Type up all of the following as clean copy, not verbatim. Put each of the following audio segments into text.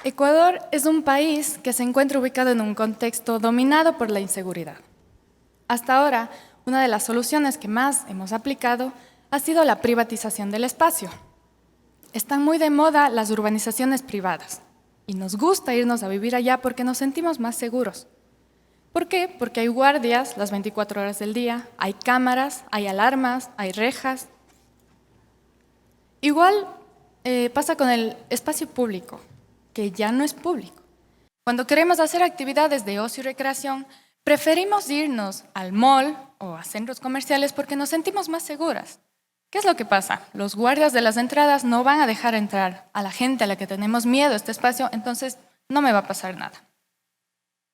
Ecuador es un país que se encuentra ubicado en un contexto dominado por la inseguridad. Hasta ahora, una de las soluciones que más hemos aplicado ha sido la privatización del espacio. Están muy de moda las urbanizaciones privadas y nos gusta irnos a vivir allá porque nos sentimos más seguros. ¿Por qué? Porque hay guardias las 24 horas del día, hay cámaras, hay alarmas, hay rejas. Igual pasa con el espacio público, que ya no es público. Cuando queremos hacer actividades de ocio y recreación, preferimos irnos al mall o a centros comerciales porque nos sentimos más seguras. ¿Qué es lo que pasa? Los guardias de las entradas no van a dejar entrar a la gente a la que tenemos miedo a este espacio, entonces no me va a pasar nada.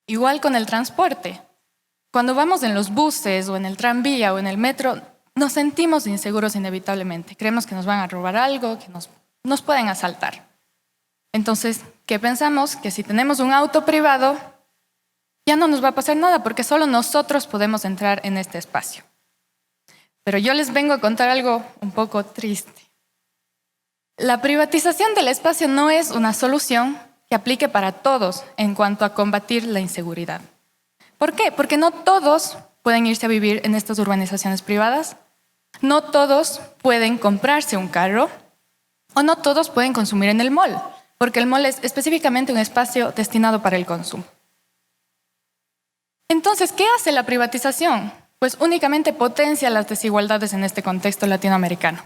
Igual con el transporte. Cuando vamos en los buses o en el tranvía o en el metro, nos sentimos inseguros inevitablemente. Creemos que nos van a robar algo, que nos pueden asaltar. Entonces, ¿qué pensamos? Que si tenemos un auto privado, ya no nos va a pasar nada porque solo nosotros podemos entrar en este espacio. Pero yo les vengo a contar algo un poco triste. La privatización del espacio no es una solución que aplique para todos en cuanto a combatir la inseguridad. ¿Por qué? Porque no todos pueden irse a vivir en estas urbanizaciones privadas, no todos pueden comprarse un carro o no todos pueden consumir en el mall, porque el mall es específicamente un espacio destinado para el consumo. Entonces, ¿qué hace la privatización? Pues únicamente potencia las desigualdades en este contexto latinoamericano.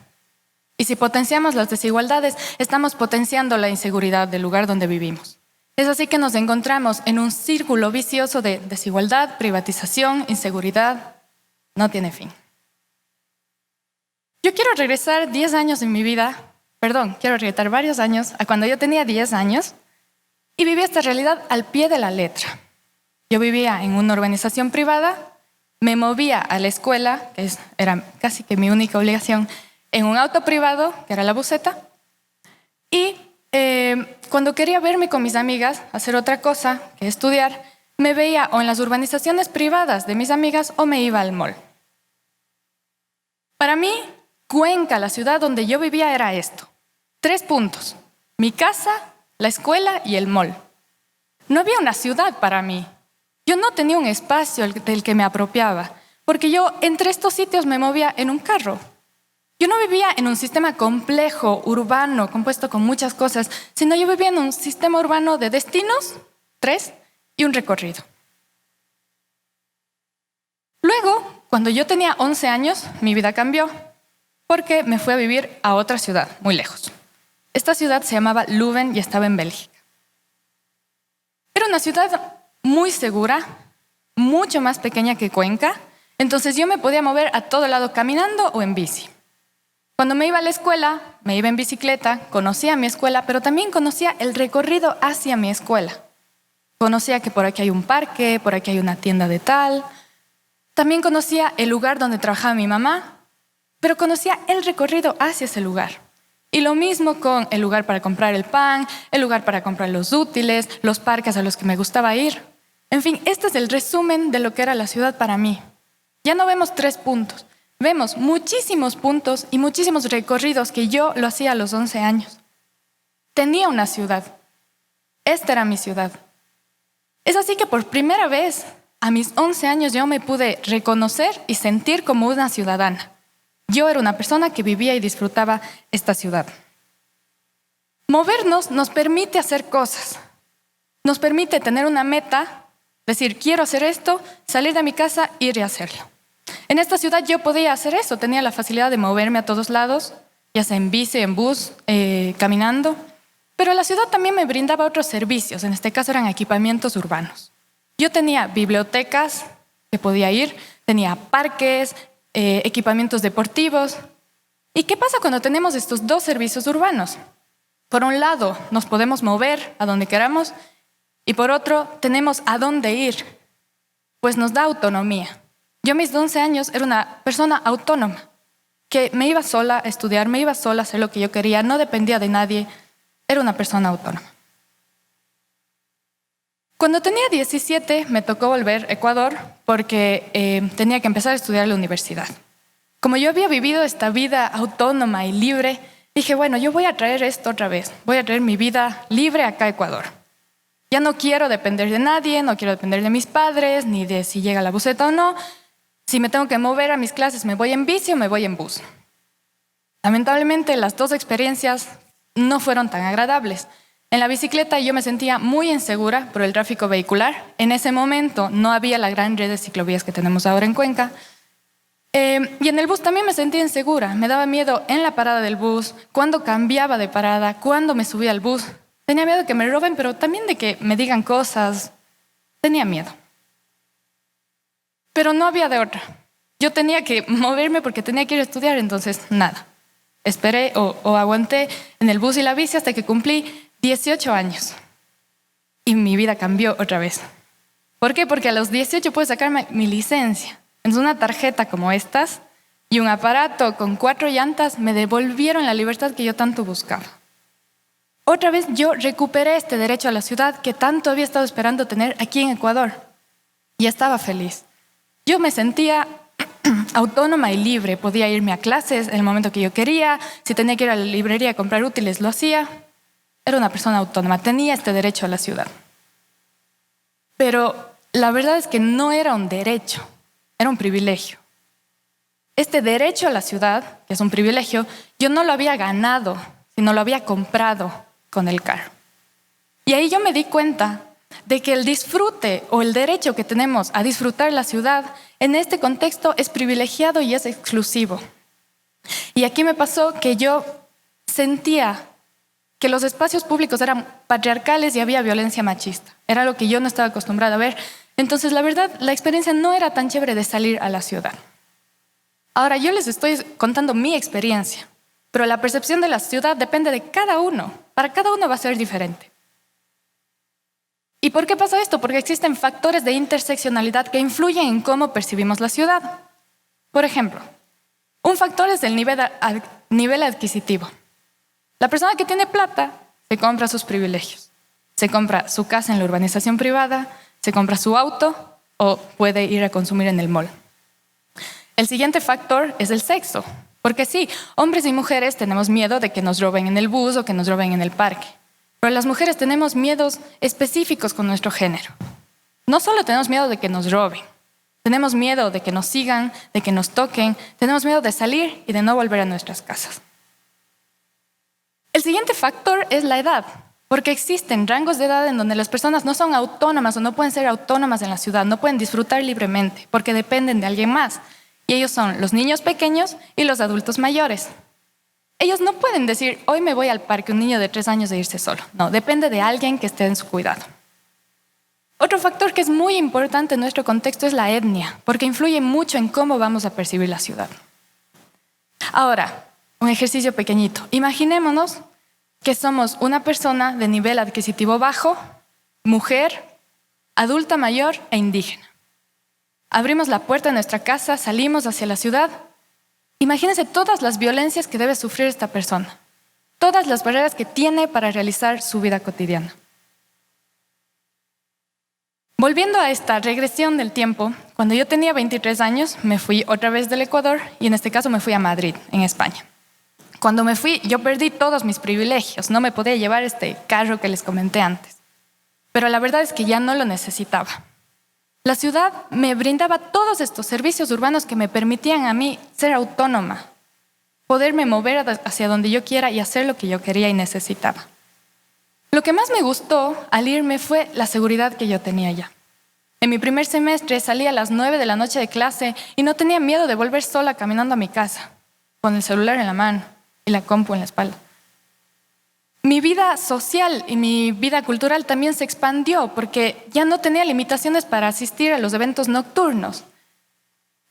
Y si potenciamos las desigualdades, estamos potenciando la inseguridad del lugar donde vivimos. Es así que nos encontramos en un círculo vicioso de desigualdad, privatización, inseguridad. No tiene fin. Yo quiero regresar 10 años en mi vida, quiero regresar varios años a cuando yo tenía 10 años y viví esta realidad al pie de la letra. Yo vivía en una urbanización privada, me movía a la escuela, que era casi que mi única obligación, en un auto privado, que era la buseta, y cuando quería verme con mis amigas, hacer otra cosa que estudiar, me veía o en las urbanizaciones privadas de mis amigas o me iba al mall. Para mí, Cuenca, la ciudad donde yo vivía, era esto. 3 puntos: mi casa, la escuela y el mall. No había una ciudad para mí. Yo no tenía un espacio del que me apropiaba, porque yo entre estos sitios me movía en un carro. Yo no vivía en un sistema complejo, urbano, compuesto con muchas cosas, sino yo vivía en un sistema urbano de destinos, 3, y un recorrido. Luego, cuando yo tenía 11 años, mi vida cambió, porque me fui a vivir a otra ciudad, muy lejos. Esta ciudad se llamaba Leuven y estaba en Bélgica. Era una ciudad muy segura, mucho más pequeña que Cuenca, entonces yo me podía mover a todo lado caminando o en bici. Cuando me iba a la escuela, me iba en bicicleta, conocía mi escuela, pero también conocía el recorrido hacia mi escuela. Conocía que por aquí hay un parque, por aquí hay una tienda de tal. También conocía el lugar donde trabajaba mi mamá, pero conocía el recorrido hacia ese lugar. Y lo mismo con el lugar para comprar el pan, el lugar para comprar los útiles, los parques a los que me gustaba ir. En fin, este es el resumen de lo que era la ciudad para mí. Ya no vemos 3 puntos, vemos muchísimos puntos y muchísimos recorridos que yo lo hacía a los 11 años. Tenía una ciudad. Esta era mi ciudad. Es así que por primera vez, a mis 11 años, yo me pude reconocer y sentir como una ciudadana. Yo era una persona que vivía y disfrutaba esta ciudad. Movernos nos permite hacer cosas. Nos permite tener una meta, decir, quiero hacer esto, salir de mi casa, ir y hacerlo. En esta ciudad yo podía hacer eso, tenía la facilidad de moverme a todos lados, ya sea en bici, en bus, caminando. Pero la ciudad también me brindaba otros servicios, en este caso eran equipamientos urbanos. Yo tenía bibliotecas que podía ir, tenía parques, equipamientos deportivos. ¿Y qué pasa cuando tenemos estos 2 servicios urbanos? Por un lado, nos podemos mover a donde queramos y por otro, tenemos a dónde ir, pues nos da autonomía. Yo a mis 11 años era una persona autónoma, que me iba sola a estudiar, me iba sola a hacer lo que yo quería, no dependía de nadie, era una persona autónoma. Cuando tenía 17 me tocó volver a Ecuador porque tenía que empezar a estudiar en la universidad. Como yo había vivido esta vida autónoma y libre, dije, bueno, yo voy a traer esto otra vez, voy a traer mi vida libre acá a Ecuador. Ya no quiero depender de nadie, no quiero depender de mis padres, ni de si llega la buseta o no. Si me tengo que mover a mis clases, ¿me voy en bici o me voy en bus? Lamentablemente, las dos experiencias no fueron tan agradables. En la bicicleta yo me sentía muy insegura por el tráfico vehicular. En ese momento no había la gran red de ciclovías que tenemos ahora en Cuenca. Y en el bus también me sentía insegura. Me daba miedo en la parada del bus, cuando cambiaba de parada, cuando me subía al bus. Tenía miedo de que me roben, pero también de que me digan cosas. Tenía miedo. Pero no había de otra. Yo tenía que moverme porque tenía que ir a estudiar, entonces nada. Esperé o aguanté en el bus y la bici hasta que cumplí 18 años. Y mi vida cambió otra vez. ¿Por qué? Porque a los 18 pude sacarme mi licencia. Entonces una tarjeta como estas y un aparato con 4 llantas me devolvieron la libertad que yo tanto buscaba. Otra vez yo recuperé este derecho a la ciudad que tanto había estado esperando tener aquí en Ecuador. Y estaba feliz. Yo me sentía autónoma y libre. Podía irme a clases en el momento que yo quería. Si tenía que ir a la librería a comprar útiles, lo hacía. Era una persona autónoma. Tenía este derecho a la ciudad. Pero la verdad es que no era un derecho. Era un privilegio. Este derecho a la ciudad, que es un privilegio, yo no lo había ganado, sino lo había comprado con el carro. Y ahí yo me di cuenta de que el disfrute o el derecho que tenemos a disfrutar la ciudad en este contexto es privilegiado y es exclusivo. Y aquí me pasó que yo sentía que los espacios públicos eran patriarcales y había violencia machista. Era lo que yo no estaba acostumbrada a ver. Entonces, la verdad, la experiencia no era tan chévere de salir a la ciudad. Ahora, yo les estoy contando mi experiencia, pero la percepción de la ciudad depende de cada uno. Para cada uno va a ser diferente. ¿Y por qué pasa esto? Porque existen factores de interseccionalidad que influyen en cómo percibimos la ciudad. Por ejemplo, un factor es el nivel adquisitivo. La persona que tiene plata se compra sus privilegios. Se compra su casa en la urbanización privada, se compra su auto o puede ir a consumir en el mall. El siguiente factor es el sexo. Porque sí, hombres y mujeres tenemos miedo de que nos roben en el bus o que nos roben en el parque. Pero las mujeres tenemos miedos específicos con nuestro género. No solo tenemos miedo de que nos roben, tenemos miedo de que nos sigan, de que nos toquen, tenemos miedo de salir y de no volver a nuestras casas. El siguiente factor es la edad, porque existen rangos de edad en donde las personas no son autónomas o no pueden ser autónomas en la ciudad, no pueden disfrutar libremente, porque dependen de alguien más. Y ellos son los niños pequeños y los adultos mayores. Ellos no pueden decir, hoy me voy al parque, un niño de 3 años, de irse solo. No, depende de alguien que esté en su cuidado. Otro factor que es muy importante en nuestro contexto es la etnia, porque influye mucho en cómo vamos a percibir la ciudad. Ahora, un ejercicio pequeñito. Imaginémonos que somos una persona de nivel adquisitivo bajo, mujer, adulta mayor e indígena. Abrimos la puerta de nuestra casa, salimos hacia la ciudad. Imagínense todas las violencias que debe sufrir esta persona, todas las barreras que tiene para realizar su vida cotidiana. Volviendo a esta regresión del tiempo, cuando yo tenía 23 años, me fui otra vez del Ecuador y en este caso me fui a Madrid, en España. Cuando me fui, yo perdí todos mis privilegios, no me podía llevar este carro que les comenté antes. Pero la verdad es que ya no lo necesitaba. La ciudad me brindaba todos estos servicios urbanos que me permitían a mí ser autónoma, poderme mover hacia donde yo quiera y hacer lo que yo quería y necesitaba. Lo que más me gustó al irme fue la seguridad que yo tenía ya. En mi primer semestre salí a las 9 de la noche de clase y no tenía miedo de volver sola caminando a mi casa, con el celular en la mano y la compu en la espalda. Mi vida social y mi vida cultural también se expandió porque ya no tenía limitaciones para asistir a los eventos nocturnos.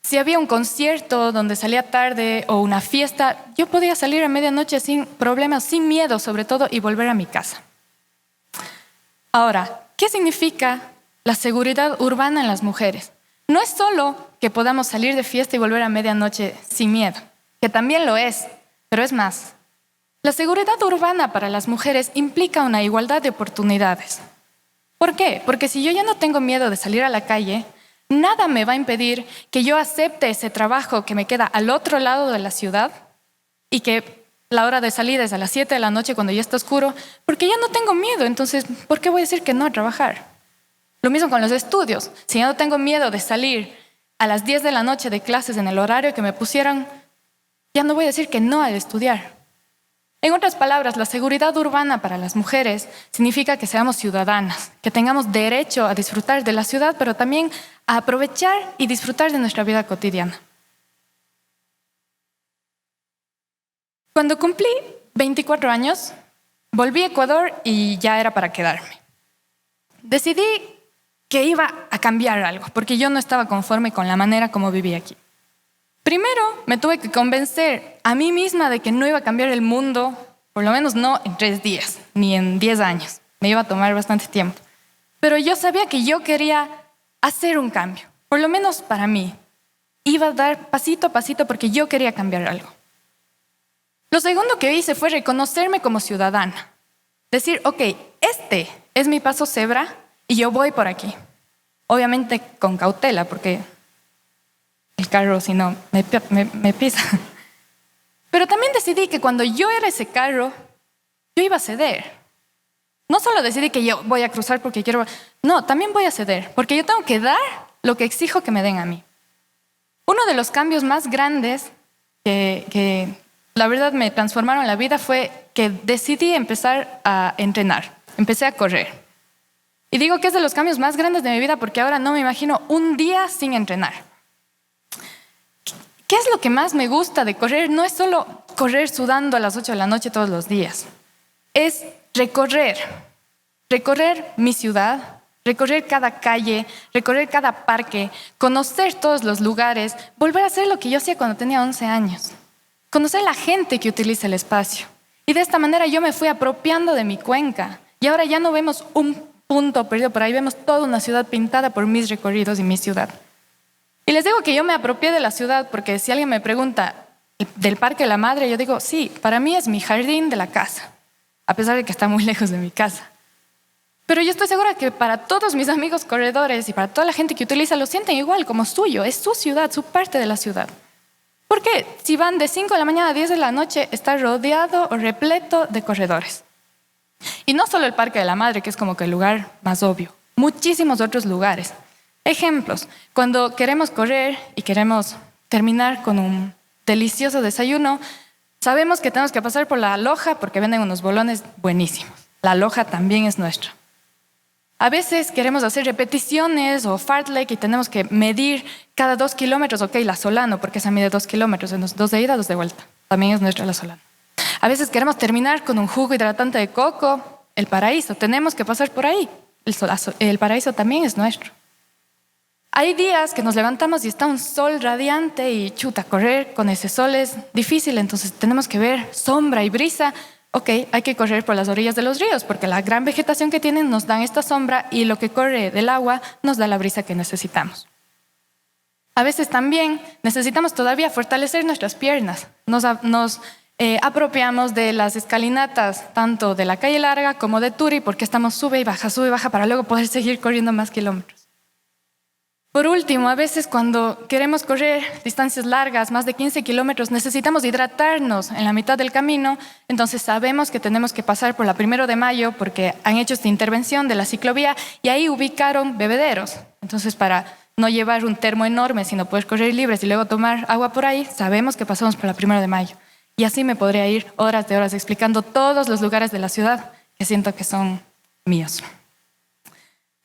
Si había un concierto donde salía tarde o una fiesta, yo podía salir a medianoche sin problemas, sin miedo sobre todo, y volver a mi casa. Ahora, ¿qué significa la seguridad urbana en las mujeres? No es solo que podamos salir de fiesta y volver a medianoche sin miedo, que también lo es, pero es más. La seguridad urbana para las mujeres implica una igualdad de oportunidades. ¿Por qué? Porque si yo ya no tengo miedo de salir a la calle, nada me va a impedir que yo acepte ese trabajo que me queda al otro lado de la ciudad y que la hora de salida es a las 7 de la noche cuando ya está oscuro, porque ya no tengo miedo, entonces, ¿por qué voy a decir que no a trabajar? Lo mismo con los estudios. Si ya no tengo miedo de salir a las 10 de la noche de clases en el horario que me pusieran, ya no voy a decir que no al estudiar. En otras palabras, la seguridad urbana para las mujeres significa que seamos ciudadanas, que tengamos derecho a disfrutar de la ciudad, pero también a aprovechar y disfrutar de nuestra vida cotidiana. Cuando cumplí 24 años, volví a Ecuador y ya era para quedarme. Decidí que iba a cambiar algo, porque yo no estaba conforme con la manera como vivía aquí. Primero, me tuve que convencer a mí misma de que no iba a cambiar el mundo, por lo menos no en 3 días, ni en 10 años. Me iba a tomar bastante tiempo. Pero yo sabía que yo quería hacer un cambio, por lo menos para mí. Iba a dar pasito a pasito porque yo quería cambiar algo. Lo segundo que hice fue reconocerme como ciudadana. Decir, ok, este es mi paso cebra y yo voy por aquí. Obviamente con cautela, porque el carro, si no, me pisa. Pero también decidí que cuando yo era ese carro, yo iba a ceder. No solo decidí que yo voy a cruzar porque quiero... No, también voy a ceder, porque yo tengo que dar lo que exijo que me den a mí. Uno de los cambios más grandes que la verdad me transformaron la vida fue que decidí empezar a entrenar. Empecé a correr. Y digo que es de los cambios más grandes de mi vida porque ahora no me imagino un día sin entrenar. ¿Qué es lo que más me gusta de correr? No es solo correr sudando a las 8 de la noche todos los días. Es recorrer mi ciudad, recorrer cada calle, recorrer cada parque, conocer todos los lugares, volver a hacer lo que yo hacía cuando tenía 11 años. Conocer la gente que utiliza el espacio. Y de esta manera yo me fui apropiando de mi cuenca. Y ahora ya no vemos un punto perdido por ahí, vemos toda una ciudad pintada por mis recorridos y mi ciudad. Y les digo que yo me apropié de la ciudad porque si alguien me pregunta del Parque de la Madre, yo digo, sí, para mí es mi jardín de la casa, a pesar de que está muy lejos de mi casa. Pero yo estoy segura que para todos mis amigos corredores y para toda la gente que utiliza, lo sienten igual, como suyo, es su ciudad, su parte de la ciudad. ¿Por qué? Si van de 5 de la mañana a 10 de la noche, está rodeado o repleto de corredores. Y no solo el Parque de la Madre, que es como que el lugar más obvio, muchísimos otros lugares. Ejemplos, cuando queremos correr y queremos terminar con un delicioso desayuno, sabemos que tenemos que pasar por la Loja porque venden unos bolones buenísimos. La Loja también es nuestra. A veces queremos hacer repeticiones o fartlek y tenemos que medir cada 2 kilómetros. Ok, la Solano, porque esa mide 2 kilómetros, 2 de ida, 2 de vuelta. También es nuestra la Solano. A veces queremos terminar con un jugo hidratante de coco, el Paraíso. Tenemos que pasar por ahí. El Paraíso también es nuestro. Hay días que nos levantamos y está un sol radiante y correr con ese sol es difícil, entonces tenemos que ver sombra y brisa. Ok, hay que correr por las orillas de los ríos porque la gran vegetación que tienen nos dan esta sombra y lo que corre del agua nos da la brisa que necesitamos. A veces también necesitamos todavía fortalecer nuestras piernas. Nos apropiamos de las escalinatas, tanto de la calle larga como de Turi, porque estamos sube y baja para luego poder seguir corriendo más kilómetros. Por último, a veces cuando queremos correr distancias largas, más de 15 kilómetros, necesitamos hidratarnos en la mitad del camino, entonces sabemos que tenemos que pasar por la 1 de Mayo porque han hecho esta intervención de la ciclovía y ahí ubicaron bebederos. Entonces, para no llevar un termo enorme, sino poder correr libres y luego tomar agua por ahí, sabemos que pasamos por la 1 de Mayo. Y así me podría ir horas de horas explicando todos los lugares de la ciudad que siento que son míos.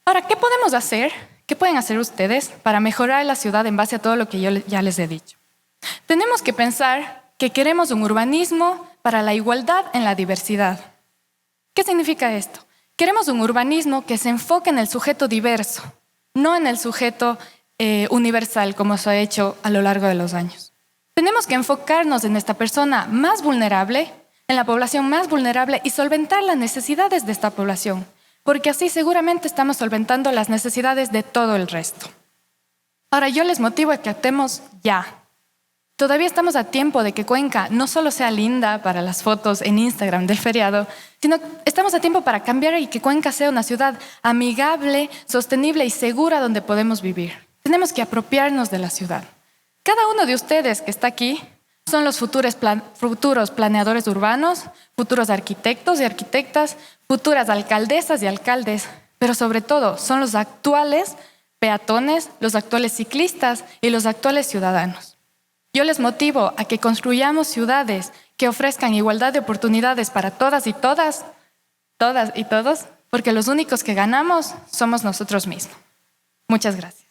Ahora, ¿qué podemos hacer? ¿Qué pueden hacer ustedes para mejorar la ciudad en base a todo lo que yo ya les he dicho? Tenemos que pensar que queremos un urbanismo para la igualdad en la diversidad. ¿Qué significa esto? Queremos un urbanismo que se enfoque en el sujeto diverso, no en el sujeto universal como se ha hecho a lo largo de los años. Tenemos que enfocarnos en esta persona más vulnerable, en la población más vulnerable y solventar las necesidades de esta población. Porque así seguramente estamos solventando las necesidades de todo el resto. Ahora yo les motivo a que actuemos ya. Todavía estamos a tiempo de que Cuenca no solo sea linda para las fotos en Instagram del feriado, sino estamos a tiempo para cambiar y que Cuenca sea una ciudad amigable, sostenible y segura donde podemos vivir. Tenemos que apropiarnos de la ciudad. Cada uno de ustedes que está aquí son los futuros planeadores urbanos, futuros arquitectos y arquitectas, futuras alcaldesas y alcaldes, pero sobre todo son los actuales peatones, los actuales ciclistas y los actuales ciudadanos. Yo les motivo a que construyamos ciudades que ofrezcan igualdad de oportunidades para todas y todos, porque los únicos que ganamos somos nosotros mismos. Muchas gracias.